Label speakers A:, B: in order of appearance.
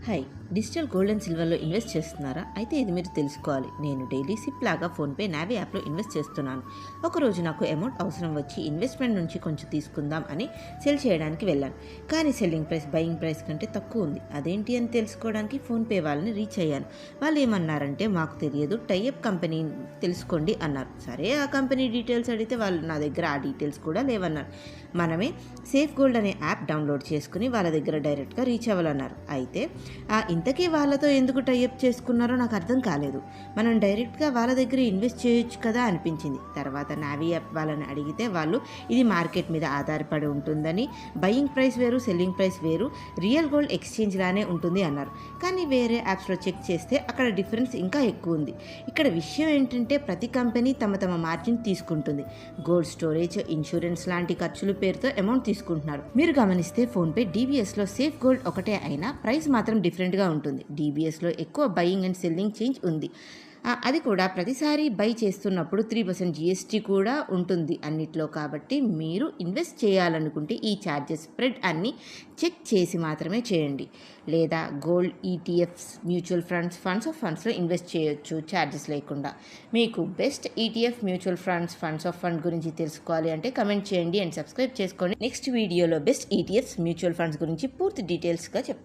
A: Hi. Digital gold and సిల్వర్లో invest చేస్తున్నారా? అయితే ఇది మీరు తెలుసుకోవాలి. నేను డైలీ సిప్ లాగా ఫోన్పే నావీ యాప్లో ఇన్వెస్ట్ చేస్తున్నాను. ఒకరోజు నాకు అమౌంట్ అవసరం వచ్చి ఇన్వెస్ట్మెంట్ నుంచి కొంచెం తీసుకుందాం అని సెల్ చేయడానికి వెళ్ళాను. కానీ సెల్లింగ్ ప్రైస్ బయింగ్ ప్రైస్ కంటే తక్కువ ఉంది. అదేంటి అని తెలుసుకోవడానికి ఫోన్పే వాళ్ళని రీచ్ అయ్యాను. వాళ్ళు ఏమన్నారంటే, మాకు తెలియదు, టైఅప్ కంపెనీ తెలుసుకోండి అన్నారు. సరే, ఆ కంపెనీ డీటెయిల్స్ అడిగితే వాళ్ళు నా దగ్గర ఆ డీటెయిల్స్ కూడా లేవన్నారు. మనమే సేఫ్ గోల్డ్ అనే యాప్ డౌన్లోడ్ చేసుకుని వాళ్ళ దగ్గర డైరెక్ట్గా రీచ్ అవ్వాలన్నారు. అయితే ఇంతకీ వాళ్ళతో ఎందుకు టైఅప్ చేసుకున్నారో నాకు అర్థం కాలేదు. మనం డైరెక్ట్గా వాళ్ళ దగ్గర ఇన్వెస్ట్ చేయొచ్చు కదా అనిపించింది. తర్వాత నావీ యాప్ వాళ్ళని అడిగితే వాళ్ళు ఇది మార్కెట్ మీద ఆధారపడి ఉంటుందని, బయింగ్ ప్రైస్ వేరు, సెల్లింగ్ ప్రైస్ వేరు, రియల్ గోల్డ్ ఎక్స్చేంజ్ లానే ఉంటుంది అన్నారు. కానీ వేరే యాప్స్లో చెక్ చేస్తే అక్కడ డిఫరెన్స్ ఇంకా ఎక్కువ ఉంది. ఇక్కడ విషయం ఏంటంటే, ప్రతి కంపెనీ తమ మార్జిన్ తీసుకుంటుంది. గోల్డ్ స్టోరేజ్, ఇన్సూరెన్స్ లాంటి ఖర్చుల పేరుతో అమౌంట్ తీసుకుంటున్నారు. మీరు గమనిస్తే ఫోన్పే డీబీఎస్లో సేఫ్ గోల్డ్ ఒకటే అయినా ప్రైస్ మాత్రం డిఫరెంట్గా ఉంటుంది. డీబీఎస్లో ఎక్కువ బయింగ్ అండ్ సెల్లింగ్ చేంజ్ ఉంది. అది కూడా ప్రతిసారి బై చేస్తున్నప్పుడు 3% జీఎస్టీ కూడా ఉంటుంది అన్నిట్లో. కాబట్టి మీరు ఇన్వెస్ట్ చేయాలనుకుంటే ఈ ఛార్జెస్ స్ప్రెడ్ అన్ని చెక్ చేసి మాత్రమే చేయండి. లేదా గోల్డ్ ఈటీఎఫ్స్, మ్యూచువల్ ఫండ్స్లో ఇన్వెస్ట్ చేయొచ్చు ఛార్జెస్ లేకుండా. మీకు best ETF, mutual funds of fund గురించి తెలుసుకోవాలి అంటే కమెంట్ చేయండి అండ్ సబ్స్క్రైబ్ చేసుకోండి. నెక్స్ట్ వీడియోలో బెస్ట్ ఈటీఎఫ్స్, మ్యూచువల్ ఫండ్స్ గురించి పూర్తి డీటెయిల్స్గా చెప్తాను.